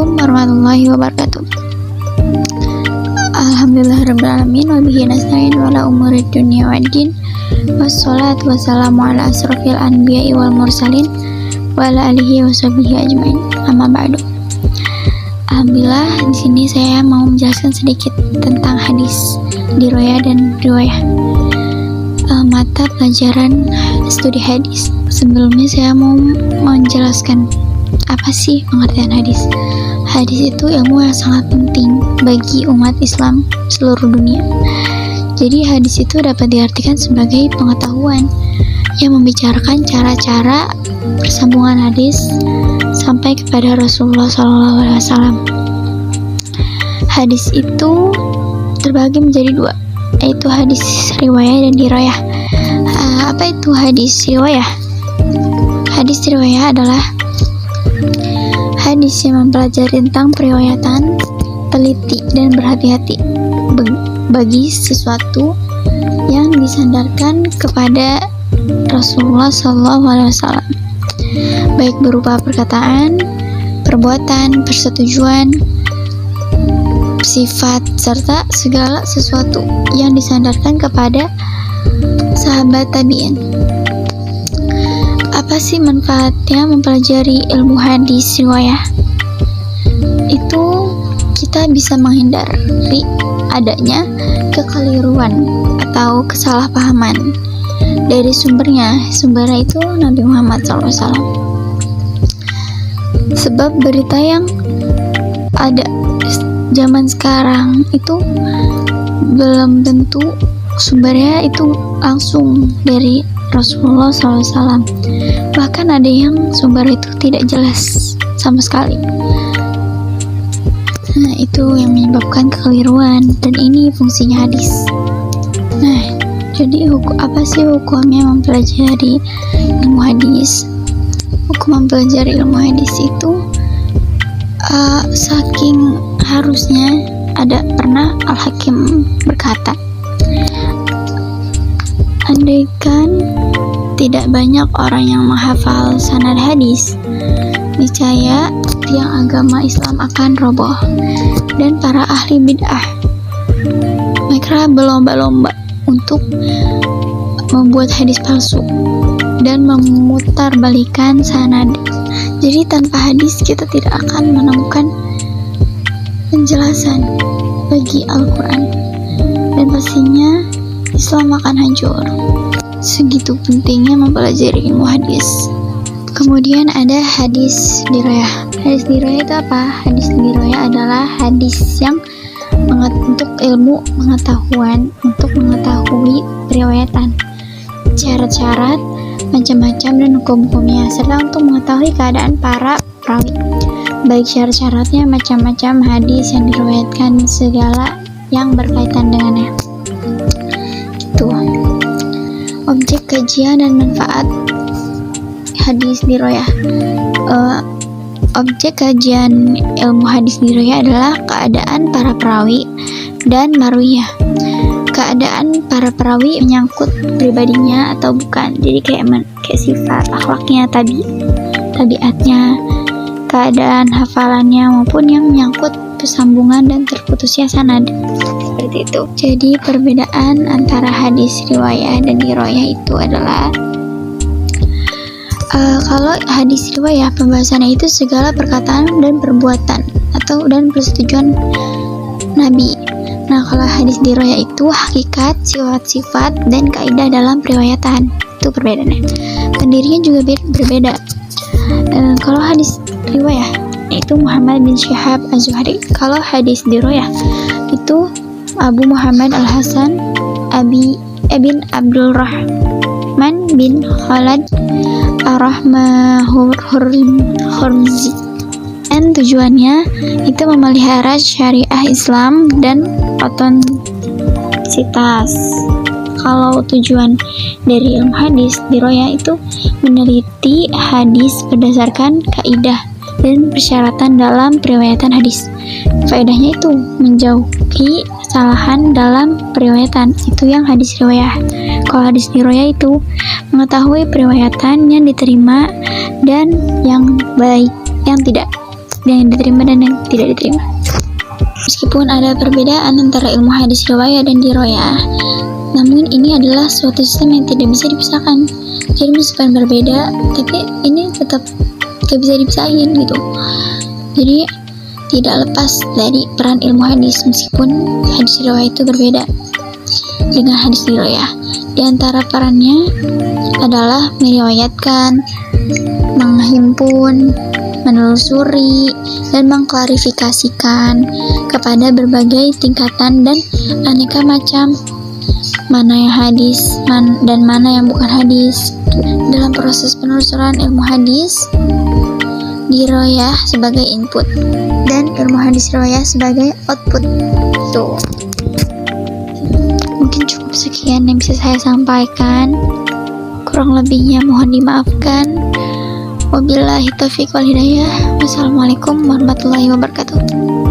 Assalamualaikum warahmatullahi wabarakatuh. Alhamdulillahirrabbilalamin wabihi nasta'in wala umurid dunia waddin wassalatu wassalamu ala asrofil anbiya'i wal mursalin wa ala alihi wa sahbihi ajmain. Amma ba'du. Alhamdulillah, di sini saya mau menjelaskan sedikit tentang hadis diroyah dan riwayah, mata pelajaran studi hadis. Sebelumnya saya mau menjelaskan apa sih pengertian hadis. Hadis itu ilmu yang sangat penting bagi umat Islam seluruh dunia. Jadi hadis itu dapat diartikan sebagai pengetahuan yang membicarakan cara-cara persambungan hadis sampai kepada Rasulullah SAW. Hadis itu terbagi menjadi dua, yaitu hadis riwayah dan dirayah. Apa itu hadis riwayah? Hadis riwayah adalah hadis yang mempelajari tentang periwayatan, teliti dan berhati-hati bagi sesuatu yang disandarkan kepada Rasulullah SAW, baik berupa perkataan, perbuatan, persetujuan, sifat, serta segala sesuatu yang disandarkan kepada sahabat tabi'in. Apa sih manfaatnya mempelajari ilmu hadis riwayah? Itu kita bisa menghindari adanya kekeliruan atau kesalahpahaman dari sumbernya. Sumbernya itu Nabi Muhammad SAW. Sebab berita yang ada zaman sekarang itu belum tentu sumbernya itu langsung dari Rasulullah SAW. Bahkan ada yang sumber itu tidak jelas sama sekali. Nah, itu yang menyebabkan kekeliruan, dan ini fungsinya hadis. Nah, jadi apa sih hukumnya mempelajari ilmu hadis? Hukum mempelajari ilmu hadis itu saking harusnya pernah Al-Hakim berkata, andaikan tidak banyak orang yang menghafal sanad hadis, niscaya tiang agama Islam akan roboh dan para ahli bid'ah mereka berlomba-lomba untuk membuat hadis palsu dan memutarbalikkan sanad. Jadi tanpa hadis kita tidak akan menemukan penjelasan bagi Al-Quran, dan pastinya Islam akan hancur. Segitu pentingnya mempelajari ilmu hadis. Kemudian ada hadis dirayah. Hadis dirayah itu apa? Hadis dirayah adalah hadis yang untuk ilmu pengetahuan, untuk mengetahui periwayatan, syarat-syarat, macam-macam dan hukum-hukumnya, serta untuk mengetahui keadaan para perawi, baik syarat-syaratnya, macam-macam hadis yang diriwayatkan, segala yang berkaitan dengannya. Gitu. Objek kajian dan manfaat hadis dirayah. Objek kajian ilmu hadis dirayah adalah keadaan para perawi dan marwiyah. Keadaan para perawi menyangkut pribadinya atau bukan, jadi kayak sifat akhlaknya, tabiatnya, keadaan hafalannya, maupun yang menyangkut persambungan dan terputusnya sanad. Seperti itu. Jadi perbedaan antara hadis riwayah dan dirayah itu adalah kalau hadis riwayah pembahasannya itu segala perkataan dan perbuatan dan persetujuan Nabi. Nah, kalau hadis dirayah itu hakikat, sifat-sifat dan kaidah dalam periwayatan. Itu perbedaannya. Pendirinya juga berbeda. Kalau hadis riwayah itu Muhammad bin Syihab Az-Zuhri. Kalau hadis dirayah itu Abu Muhammad Al-Hasan ibn Abdul Rahman bin Khalad Ar-Rahmahurmzi. Dan tujuannya itu memelihara syariah Islam dan otentisitas. Kalau tujuan dari ilmu hadis dirayah itu meneliti hadis berdasarkan kaidah dan persyaratan dalam periwayatan hadis. Faedahnya itu menjauhi kesalahan dalam periwayatan, itu yang hadis riwayah. Kalau hadis dirayah itu mengetahui periwayatan yang diterima dan yang baik, yang tidak. yang diterima dan yang tidak diterima. Meskipun ada perbedaan antara ilmu hadis riwayah dan diroyah, namun ini adalah suatu sistem yang tidak bisa dipisahkan. Jadi meskipun berbeda, tapi ini tetap gak bisa dipisahin gitu. Jadi tidak lepas dari peran ilmu hadis, meskipun hadis riwayah itu berbeda dengan hadis riwayah. Di antara perannya adalah meriwayatkan, menghimpun, menelusuri, dan mengklarifikasikan kepada berbagai tingkatan dan aneka macam mana yang hadis dan mana yang bukan hadis. Dalam proses penelusuran ilmu hadis, diroyah sebagai input dan ilmu hadis riwayah sebagai output. Tuh. Mungkin cukup sekian yang bisa saya sampaikan. Kurang lebihnya mohon dimaafkan. Wabillahi taufiq wal hidayah. Wassalamualaikum warahmatullahi wabarakatuh.